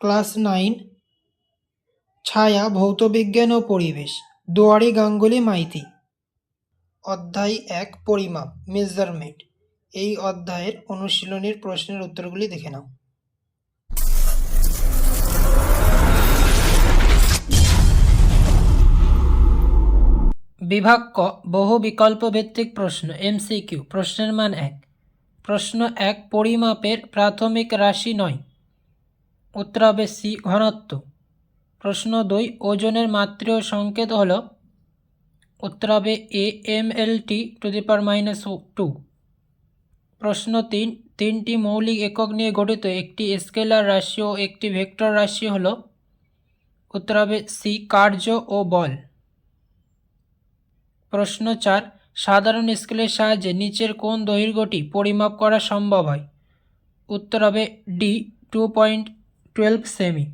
Class 9 ছায়া ভৌতবিজ্ঞান ও পরিবেশ, দুয়ারি গাঙ্গুলি মাইতি। অধ্যায় 1 পরিমাপ মেজারমেন্ট। এই অধ্যায়ের অনুশীলনীর প্রশ্নের উত্তরগুলি দেখে নাও। বিভাগ ক বহু বিকল্প ভিত্তিক প্রশ্ন এমসিকিউ। প্রশ্নের মান 1। প্রশ্ন 1 পরিমাপের প্রাথমিক রাশি নয়। উত্তর হবে সি ঘনত্ব। প্রশ্ন 2 ওজনের মাত্রিয় সংকেত হল। উত্তর হবে এ mLT⁻²। প্রশ্ন 3 তিনটি মৌলিক একক নিয়ে গঠিত একটি স্কেলার রাশি ও একটি ভেক্টর রাশি হল। উত্তর হবে সি কার্য ও বল। প্রশ্ন 4 সাধারণ স্কেলের সাহায্যে নিচের কোন দৈর্ঘ্যটি পরিমাপ করা সম্ভব হয়। উত্তর হবে ডি 2.12 সেমি।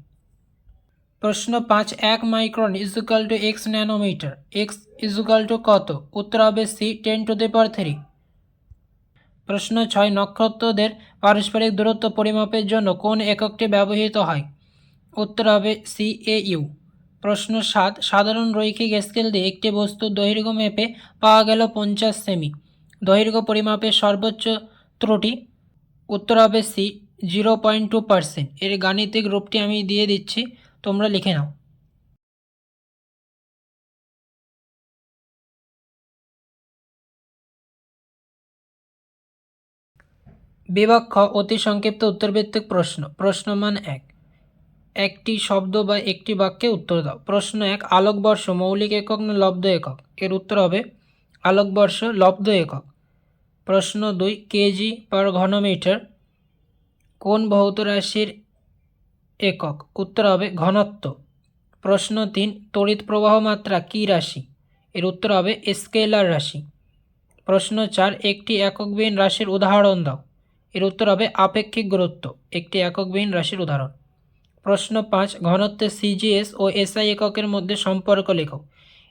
প্রশ্ন 5 1 micron equal to x nanometre, x equal to কত। উত্তর হবে সি 10⁻³ প্রশ্ন 6 নক্ষত্রদের পারস্পরিক দূরত্ব পরিমাপের জন্য কোন এককটি ব্যবহৃত হয়। উত্তর হবে সি AU। প্রশ্ন 7 সাধারণ রৈখিক স্কেল দিয়ে একটি বস্তুর দৈর্ঘ্য মেপে পাওয়া গেল 50 সেমি। দৈর্ঘ্য পরিমাপের সর্বোচ্চ ত্রুটি। উত্তর হবে সি 0.2%। এর গাণিতিক রূপটি আমি দিয়ে দিচ্ছি, তোমরা লিখে নাও। বিভাগ খ অতি সংক্ষিপ্ত উত্তরভিত্তিক প্রশ্ন। প্রশ্ন মান 1। একটি শব্দ বা একটি বাক্যে উত্তর দাও। প্রশ্ন 1 আলোকবর্ষ মৌলিক একক না লব্ধ একক। এর উত্তর হবে আলোকবর্ষ লব্ধ একক। প্রশ্ন 2 কেজি পার ঘনমিটার কোন ভৌত রাশির একক। উত্তর হবে ঘনত্ব। প্রশ্ন 3 তড়িৎ প্রবাহ মাত্রা কী রাশি। এর উত্তর হবে স্কেলার রাশি। প্রশ্ন 4 একটি এককবিহীন রাশির উদাহরণ দাও। এর উত্তর হবে আপেক্ষিক গুরুত্ব, একটি এককবিহীন রাশির উদাহরণ। প্রশ্ন 5 ঘনত্বে সিজিএস ও এসআই এককের মধ্যে সম্পর্ক লেখো।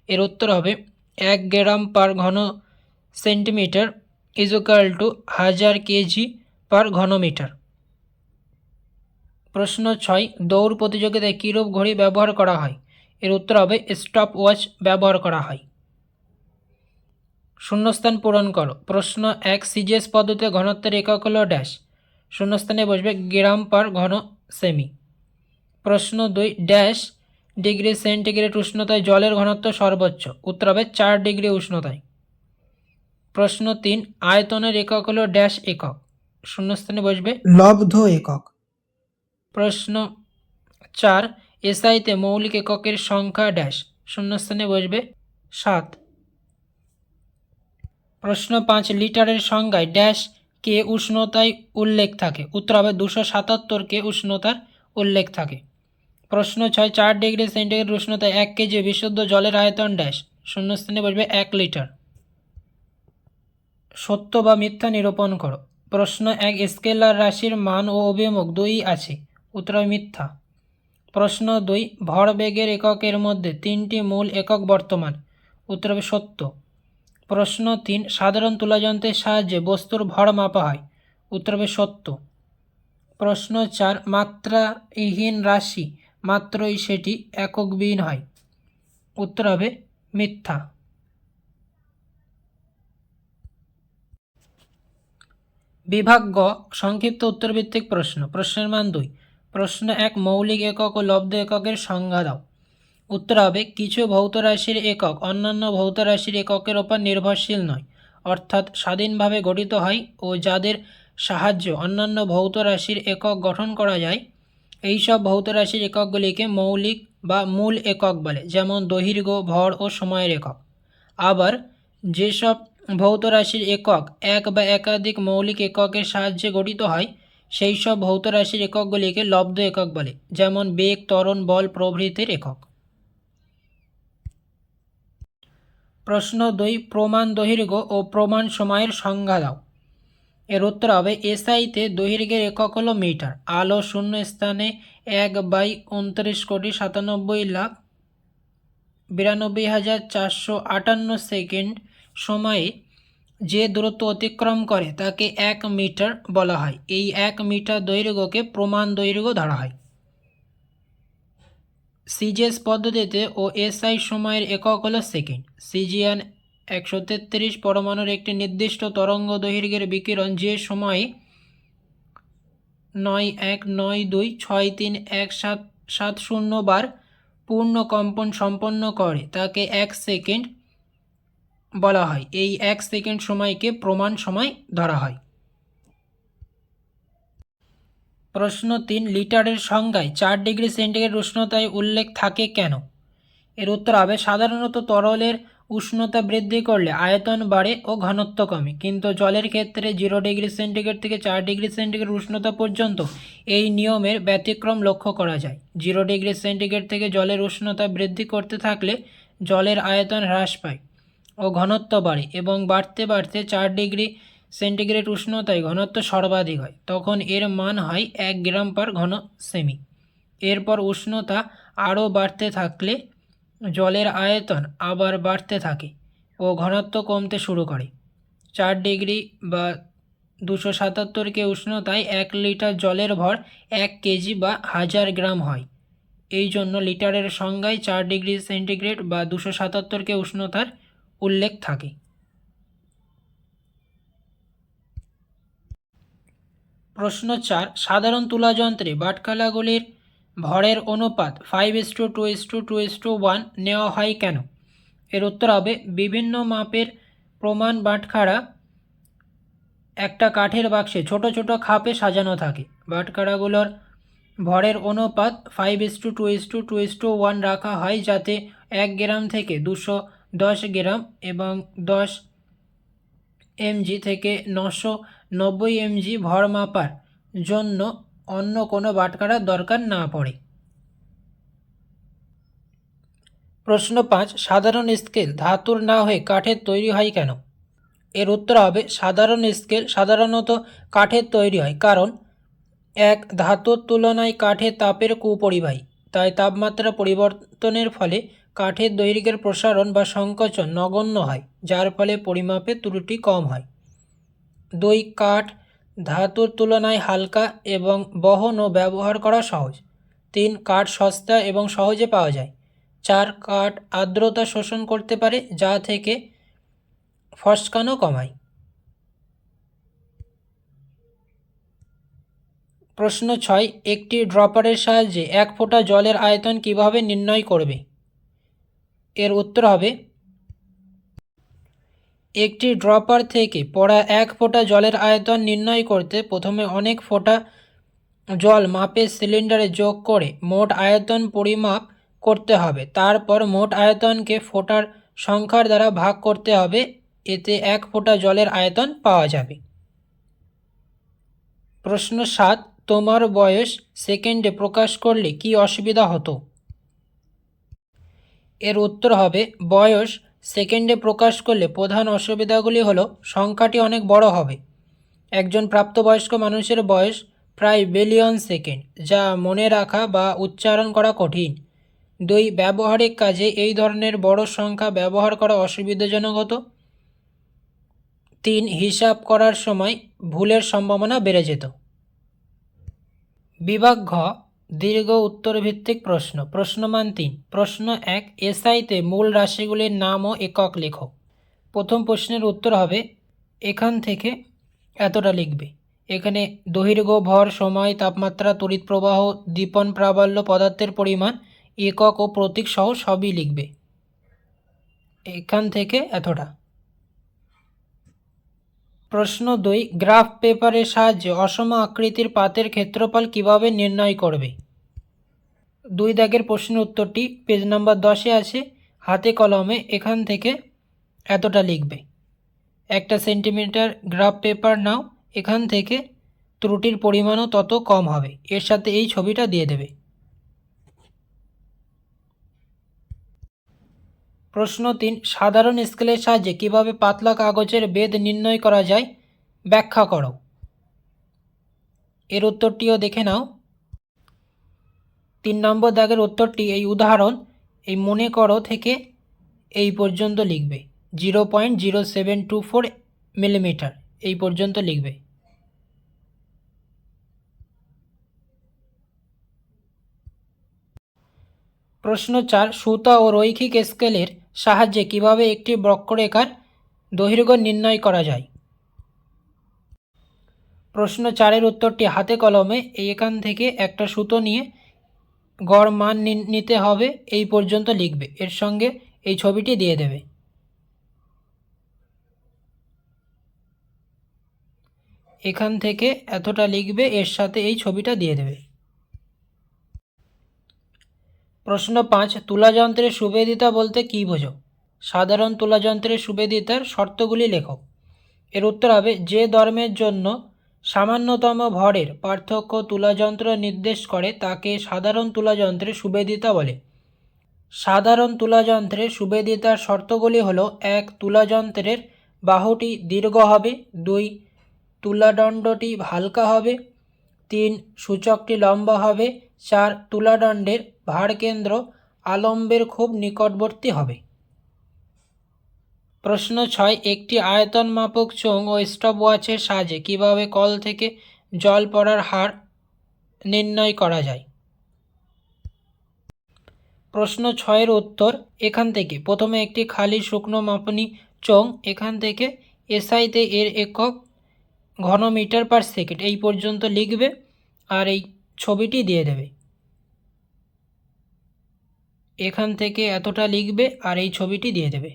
এর উত্তর হবে 1 গ্রাম পার ঘন সেন্টিমিটার ইজুকাল টু 1000 কেজি পার ঘনমিটার। প্রশ্ন 6 দৌড় প্রতিযোগিতায় কীরূপ ঘড়ি ব্যবহার করা হয়। এর উত্তর হবে স্টপ ওয়াচ ব্যবহার করা হয়। শূন্যস্থান পূরণ করো। প্রশ্ন 1 সিজিএস পদ্ধতিতে ঘনত্বের একক হল ড্যাশ। শূন্যস্থানে বসবে গ্রাম পার ঘন সেমি। প্রশ্ন 2 ড্যাশ ডিগ্রি সেন্টিগ্রেড উষ্ণতায় জলের ঘনত্ব সর্বোচ্চ। উত্তর হবে 4 ডিগ্রি উষ্ণতায়। প্রশ্ন 3 আয়তনের একক হল ড্যাশ একক। শূন্যস্থানে বসবে লব্ধ একক। প্রশ্ন 4 এসআইতে মৌলিক এককের সংখ্যা ড্যাশ। শূন্যস্থানে বসবে 7। প্রশ্ন 5 লিটারের সংজ্ঞায় ড্যাশ কে উষ্ণতায় উল্লেখ থাকে। উত্তর হবে 277 কে উষ্ণতার উল্লেখ থাকে। প্রশ্ন 6 4 ডিগ্রি সেন্টিগ্রেড উষ্ণতায় 1 কেজি বিশুদ্ধ জলের আয়তন ড্যাশ। শূন্যস্থানে বসবে 1 লিটার। সত্য বা মিথ্যা নিরূপণ করো। প্রশ্ন 1 স্কেলার রাশির মান ও অভিমুখ দুই আছে। উত্তর হবে মিথ্যা। প্রশ্ন 2 ভরবেগের এককের মধ্যে 3টি মূল একক বর্তমান। উত্তর হবে সত্য। প্রশ্ন 3 সাধারণ তুলাযন্ত্রের সাহায্যে বস্তুর ভর মাপা হয়। উত্তর হবে সত্য। প্রশ্ন 4 মাত্রাহীন রাশি মাত্রই সেটি এককবিহীন হয়। উত্তর হবে মিথ্যা। বিভাগ গ সংক্ষিপ্ত উত্তরভিত্তিক প্রশ্ন। প্রশ্নের মান 2। প্রশ্ন 1 মৌলিক একক ও লব্ধ এককের সংজ্ঞা দাও। উত্তর হবে কিছু ভৌত রাশির একক অন্যান্য ভৌত রাশির এককের ওপর নির্ভরশীল নয়, অর্থাৎ স্বাধীনভাবে গঠিত হয় ও যাদের সাহায্যে অন্যান্য ভৌত রাশির একক গঠন করা যায়। এইসব ভৌত রাশির এককগুলিকে মৌলিক বা মূল একক বলে, যেমন দৈর্ঘ্য, ভর ও সময়ের একক। আবার যেসব ভৌত রাশির একক এক বা একাধিক মৌলিক এককের সাহায্যে গঠিত হয় সেই সব ভৌত রাশির এককগুলিকে লব্ধ একক বলে, যেমন বেগ, ত্বরণ, বল প্রভৃতির একক। প্রশ্ন 2 প্রমাণ দৈর্ঘ্য ও প্রমাণ সময়ের সংজ্ঞা দাও। এর উত্তর হবে এসআইতে দৈর্ঘ্যের একক হলো মিটার। আলো শূন্য স্থানে 1/29,97,92,458 সেকেন্ড সময়ে যে দূরত্ব অতিক্রম করে তাকে 1 মিটার বলা হয়। এই 1 মিটার দৈর্ঘ্যকে প্রমাণ দৈর্ঘ্য ধরা হয়। সিজিএস পদ্ধতিতে ও এসআই সময়ের একক হলো সেকেন্ড। সিজিএন 133 পরমাণুর একটি নির্দিষ্ট তরঙ্গ দৈর্ঘ্যের বিকিরণ যে সময়ে 9192631770 বার পূর্ণ কম্পন সম্পন্ন করে তাকে 1 সেকেন্ড বলা হয়। এই 1 সেকেন্ড সময়কে প্রমাণ সময় ধরা হয়। প্রশ্ন 3, লিটারের সংজ্ঞায় 4 ডিগ্রি সেন্টিগ্রেড উষ্ণতায় উল্লেখ থাকে কেন? এর উত্তর হবে সাধারণত তরলের উষ্ণতা বৃদ্ধি করলে আয়তন বাড়ে ও ঘনত্ব কমে, কিন্তু জলের ক্ষেত্রে 0 ডিগ্রি সেন্টিগ্রেড থেকে 4 ডিগ্রি সেন্টিগ্রেড উষ্ণতা পর্যন্ত এই নিয়মের ব্যতিক্রম লক্ষ্য করা যায়। 0 ডিগ্রি সেন্টিগ্রেড থেকে জলের উষ্ণতা বৃদ্ধি করতে থাকলে জলের আয়তন হ্রাস পায় ও ঘনত্ব বাড়ে এবং বাড়তে বাড়তে 4 ডিগ্রি সেন্টিগ্রেড উষ্ণতায় ঘনত্ব সর্বাধিক হয়, তখন এর মান হয় 1 গ্রাম পার ঘন সেমি। এরপর উষ্ণতা আরও বাড়তে থাকলে জলের আয়তন আবার বাড়তে থাকে ও ঘনত্ব কমতে শুরু করে। 4 ডিগ্রি বা 277 কে উষ্ণতায় 1 লিটার জলের ভর 1 কেজি বা 1000 গ্রাম হয়। এই জন্য লিটারের সংজ্ঞায় 4 ডিগ্রি সেন্টিগ্রেড বা 277 কে উষ্ণতার উল্লেখ থাকে। প্রশ্ন 4, সাধারণ তুলাযন্ত্রে বাটখারাগুলির ভরের অনুপাত 5:2:2:1 নেওয়া হয় কেন? এর উত্তর হবে বিভিন্ন মাপের প্রমাণ বাটখারা একটা কাঠের বাক্সে ছোট ছোট খাপে সাজানো থাকে। বাটখারাগুলোর ভরের অনুপাত 5:2:2:1 রাখা হয় যাতে 1 গ্রাম থেকে 210 গ্রাম এবং 10 mg থেকে 990 mg ভর মাপার জন্য অন্য কোনো বাটখারার দরকার না পড়ে। প্রশ্ন 5, সাধারণ স্কেল ধাতুর না হয়ে কাঠের তৈরি হয় কেন? এর উত্তর হবে সাধারণ স্কেল সাধারণত কাঠের তৈরি হয় কারণ 1, ধাতুর তুলনায় কাঠের তাপের কুপরিবাহী, তাই তাপমাত্রা পরিবর্তনের ফলে কাঠের দৈর্ঘ্যের প্রসারণ বা সংকোচন নগণ্য হয়, যার ফলে পরিমাপে ত্রুটি কম হয়। 2, কাঠ ধাতুর তুলনায় হালকা এবং বহন ও ব্যবহার করা সহজ। 3, কাঠ সস্তা এবং সহজে পাওয়া যায়। 4, কাঠ আর্দ্রতা শোষণ করতে পারে যা থেকে ফসকানো কমায়। প্রশ্ন 6, একটি ড্রপারের সাহায্যে 1 ফোঁটা জলের আয়তন কিভাবে নির্ণয় করবে? এর উত্তর হবে একটি ড্রপার থেকে পড়া 1 ফোঁটা জলের আয়তন নির্ণয় করতে প্রথমে অনেক ফোঁটা জল মাপের সিলিন্ডারে যোগ করে মোট আয়তন পরিমাপ করতে হবে। তারপর মোট আয়তনকে ফোঁটার সংখ্যার দ্বারা ভাগ করতে হবে, এতে 1 ফোঁটা জলের আয়তন পাওয়া যাবে। প্রশ্ন 7, তোমার বয়স সেকেন্ডে প্রকাশ করলে কি অসুবিধা হতো? এর উত্তর হবে বয়স সেকেন্ডে প্রকাশ করলে প্রধান অসুবিধাগুলি হলো সংখ্যাটি অনেক বড় হবে। একজন প্রাপ্তবয়স্ক মানুষের বয়স প্রায় বিলিয়ন সেকেন্ড, যা মনে রাখা বা উচ্চারণ করা কঠিন। 2, ব্যবহারিক কাজে এই ধরনের বড় সংখ্যা ব্যবহার করা অসুবিধাজনক হতো। 3, হিসাব করার সময় ভুলের সম্ভাবনা বেড়ে যেত। বিভাগ ঘ, দীর্ঘ উত্তরভিত্তিক প্রশ্ন। প্রশ্নমান 3, প্রশ্ন 1, এসআইতে মূল রাশিগুলির নাম ও একক লেখো। প্রথম প্রশ্নের উত্তর হবে এখান থেকে এতটা লিখবে। এখানে দৈর্ঘ্য, ভর, সময়, তাপমাত্রা, তড়িৎ প্রবাহ, দীপন প্রাবল্য, পদার্থের পরিমাণ, একক ও প্রতীক সহ সবই লিখবে। এখান থেকে এতটা। প্রশ্ন 2, গ্রাফ পেপারের সাহায্যে অসম আকৃতির পাতের ক্ষেত্রফল কিভাবে নির্ণয় করবে? 2 দাগের প্রশ্নের উত্তরটি পেজ নাম্বার 10-এ আছে। হাতে কলমে এখান থেকে এতটা লিখবে। 1 সেন্টিমিটার গ্রাফ পেপার নাও, এখান থেকে ত্রুটির পরিমাণও তত কম হবে। এর সাথে এই ছবিটা দিয়ে দেবে। প্রশ্ন 3, সাধারণ স্কেলের সাহায্যে কিভাবে পাতলা কাগজের বেধ নির্ণয় করা যায় ব্যাখ্যা করো। এর উত্তরটিও দেখে নাও। 3 নম্বর দাগের উত্তরটি এই উদাহরণ এই মনে করো থেকে এই পর্যন্ত লিখবে। 0.0724 মিলিমিটার এই পর্যন্ত লিখবে। প্রশ্ন 4, সুতা ও রৈখিক স্কেলের সাহায্যে কিভাবে একটি বক্ররেখার দৈর্ঘ্য নির্ণয় করা যায়? প্রশ্ন 4-এর উত্তরটি হাতে কলমে এখান থেকে একটা সুতো নিয়ে গড় মান নিতে হবে, এই পর্যন্ত লিখবে, এর সঙ্গে এই ছবিটি দিয়ে দেবে। এখান থেকে এতটা লিখবে, এর সাথে এই ছবিটা দিয়ে দেবে। প্রশ্ন 5, তুলাযন্ত্রের সুবেদিতা বলতে কী বোঝো? সাধারণ তুলাযন্ত্রের সুবেদিতার শর্তগুলি লেখো। এর উত্তর হবে, যে ধর্মের জন্য সামান্যতম ভরের পার্থক্য তুলাযন্ত্র নির্দেশ করে তাকে সাধারণ তুলাযন্ত্রের সুবেদিতা বলে। সাধারণ তুলাযন্ত্রের সুবেদিতার শর্তগুলি হলো: 1, তুলাযন্ত্রের বাহুটি দীর্ঘ হবে। 2, তুলাদণ্ডটি হালকা হবে। 3, সূচকটি লম্বা হবে। 4, তুলাদণ্ডের ভারকেন্দ্র আলম্বের খুব নিকটবর্তী হবে। প্রশ্ন 6, একটি আয়তন মাপক চোঙ ও স্টপওয়াচের সাহায্যে কীভাবে কল থেকে জল পড়ার হার নির্ণয় করা যায়? প্রশ্ন 6-এর উত্তর এখান থেকে। প্রথমে একটি খালি শুকনো মাপনী চোঙ, এখান থেকে এসআইতে এর একক ঘনমিটার পার সেকেন্ড, এই পর্যন্ত লিখবে আর এই ছবিটি দিয়ে দেবে। এখান থেকে এতটা লিখবে আর এই ছবিটি দিয়ে দেবে।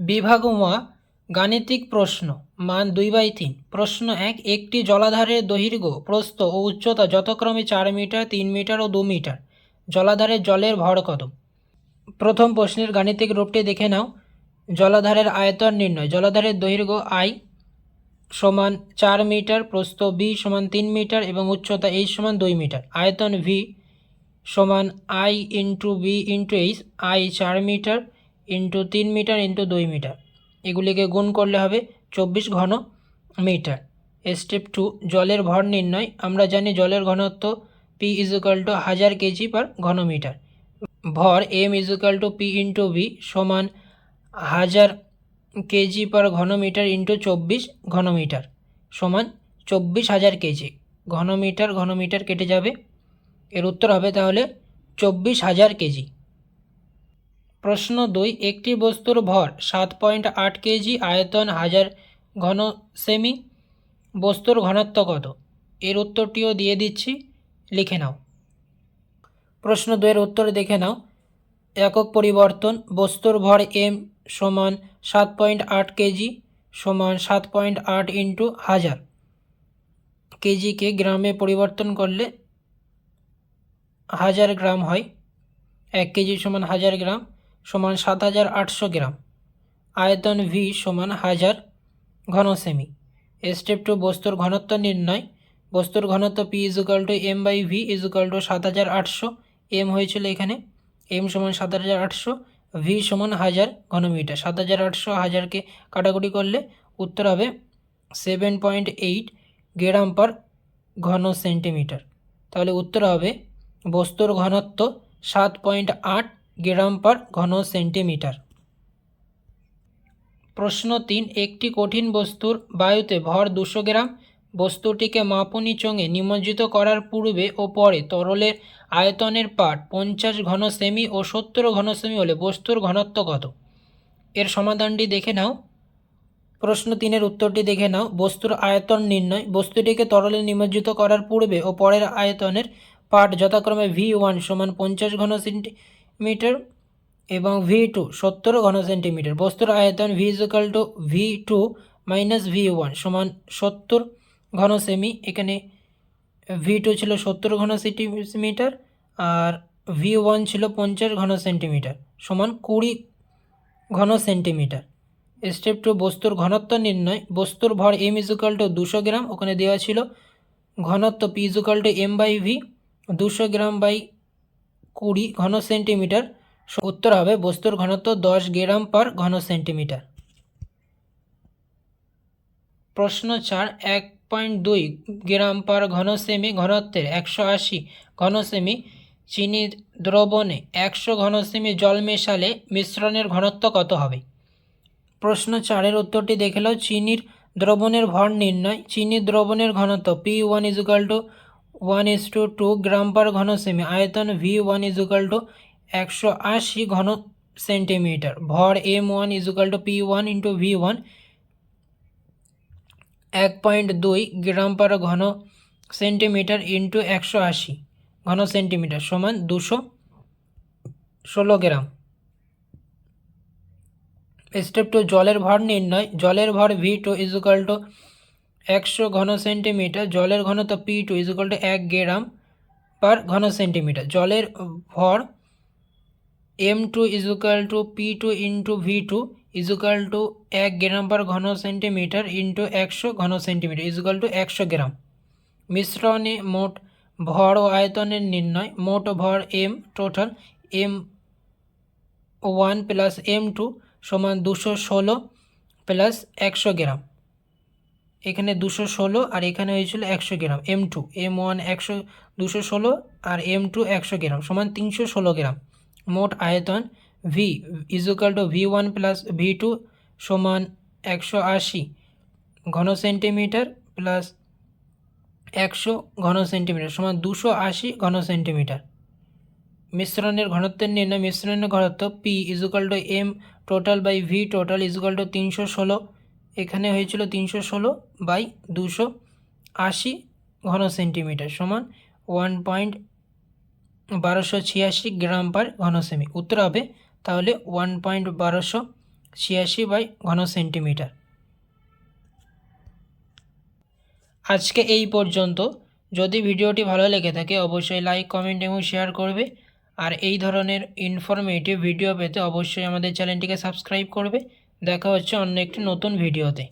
বিভাগ 1, গাণিতিক প্রশ্ন, মান 2/3। প্রশ্ন 1, একটি জলাধারের দৈর্ঘ্য, প্রস্থ ও উচ্চতা যথাক্রমে 4 মিটার, 3 মিটার ও 2 মিটার। জলাধারের জলের ভর কত? প্রথম প্রশ্নের গাণিতিক রূপটি দেখে নাও। জলাধারের আয়তন নির্ণয়। জলাধারের দৈর্ঘ্য I সমান 4 মিটার, প্রস্থ B সমান 3 মিটার এবং উচ্চতা H সমান 2 মিটার। আয়তন V সমান I into B into H, I 4 metre into 3 metre into 2 metre. এগুলিকে গুণ করলে হবে 24 ঘন মিটার। স্টেপ 2, জলের ভর নির্ণয়। আমরা জানি জলের ঘনত্ব P = 1000 কেজি পার ঘন মিটার। ভর M = P ইন্টু V সমান 1000 কেজি পার ঘন মিটার ইন্টু 24 ঘনমিটার সমান 24,000 কেজি। ঘনমিটার কেটে যাবে, এর উত্তর হবে তাহলে 24,000 কেজি। প্রশ্ন 2, একটি বস্তুর ভর 7.8 কেজি, আয়তন 1000 ঘন সেমি, বস্তুর ঘনত্ব কত? এর উত্তরটিও দিয়ে দিচ্ছি, লিখে নাও। প্রশ্ন 2-এর উত্তর দেখে নাও। একক পরিবর্তন, বস্তুর ভর M সমান 7.8 কেজি সমান 7.8 ইন্টু 1000। কেজিকে গ্রামে পরিবর্তন করলে 1000 গ্রাম হয়। 1 কেজি সমান 1000 গ্রাম সমান 7800 গ্রাম। আয়তন V সমান 1000 ঘন সেমি। স্টেপ 2, বস্তুর ঘনত্ব নির্ণয়। বস্তুর ঘনত্ব P = M/V = 7800। M হয়েছিল এখানে, M সমান 7800, V সমান 1000 ঘনমিটার। 7800 1000কে কাটাকুটি করলে উত্তর হবে 7.8 গ্রাম পার ঘন সেন্টিমিটার। তাহলে উত্তর হবে বস্তুর ঘনত্ব 7.8 গ্রাম পার ঘন সেন্টিমিটার। প্রশ্ন 3, একটি কঠিন বস্তুর বায়ুতে ভর 200 গ্রাম। বস্তুটিকে মাপনী চোঙে নিমজ্জিত করার পূর্বে ও পরে তরলের আয়তনের পাঠ 50 ঘন সেমি ও 70 ঘন সেমি হলে বস্তুর ঘনত্ব কত? এর সমাধানটি দেখে নাও। প্রশ্ন 3-এর উত্তরটি দেখে নাও। বস্তুর আয়তন নির্ণয়। বস্তুটিকে তরলে নিমজ্জিত করার পূর্বে ও পরের আয়তনের পাঠ যথাক্রমে V1 সমান 50 ঘন সেন্টিমিটার এবং V2 70 ঘন সেন্টিমিটার। বস্তুর আয়তন V = V2 মাইনাস V1 সমান 70 ঘন সেমি। এখানে V2 ছিল 70 ঘন সেন্টিমিটার আর V1 ছিল 50 ঘন সেন্টিমিটার সমান 20 ঘন সেন্টিমিটার। স্টেপ 2, বস্তুর ঘনত্ব নির্ণয়। বস্তুর ভর M = 200 গ্রাম, ওখানে দেওয়া ছিল ঘনত্ব P = M/V, 200 গ্রাম বাই 20 ঘন সেন্টিমিটার। উত্তর হবে বস্তুর ঘনত্ব 10 গ্রাম পার ঘন সেন্টিমিটার। প্রশ্ন 4, 1.2 গ্রাম পার ঘন সেমি ঘনত্বের 180 ঘন সেমি চিনির দ্রবণে 100 ঘন সেমি জল মেশালে মিশ্রণের ঘনত্ব কত হবে? প্রশ্ন 4-এর উত্তরটি দেখে নাও। চিনির দ্রবণের ভর নির্ণয়। চিনির দ্রবণের ঘনত্ব P1 = 1:2 গ্রাম পার ঘন সেমি। আয়তন V1 = 180 ঘন সেন্টিমিটার। ভর M1 = P1 × V1 1.2 গ্রাম পার ঘন সেন্টিমিটার ইন্টু 180 ঘন সেন্টিমিটার সমান 216 গ্রাম। স্টেপ 2, জলের ভর নির্ণয়। জলের ভর V2 = 100 ঘন সেন্টিমিটার। জলের ঘনত্ব P2 = 1 গ্রাম পার ঘন সেন্টিমিটার। জলের ভর M2 = P2 × V2 = 1 গ্রাম পার ঘন সেন্টিমিটার ইন্টু 100 ঘন সেন্টিমিটার = 100 গ্রাম। মিশ্রণে মোট ভর ও আয়তনের নির্ণয়। মোট ভর M total M1 plus M2 সমান 216 প্লাস 100 গ্রাম। এখানে 216 আর এখানে হয়েছিল 100 গ্রাম। M2 M1 216 আর M2 100 গ্রাম সমান 316 গ্রাম। মোট আয়তন V = V1 প্লাস V2 সমান 180 ঘন সেন্টিমিটার প্লাস 100 ঘন সেন্টিমিটার সমান 280 ঘন সেন্টিমিটার। মিশ্রণের ঘনত্বের নির্ণয়। মিশ্রণের ঘনত্ব P = M total by V total = 316। এখানে হয়েছিল 316/280 ঘন সেন্টিমিটার সমান 1.1286 গ্রাম পার ঘন সেমি। উত্তর হবে তাহলে 1.1286 ঘন সেন্টিমিটার। আজকে এই পর্যন্ত। যদি ভিডিওটি ভালো লেগে থাকে অবশ্যই লাইক, কমেন্ট এবং শেয়ার করবে। আর এই ধরনের ইনফরমেটিভ ভিডিও পেতে অবশ্যই আমাদের চ্যানেলটিকে সাবস্ক্রাইব করবে। দেখা হচ্ছে অন্য একটি নতুন ভিডিওতে।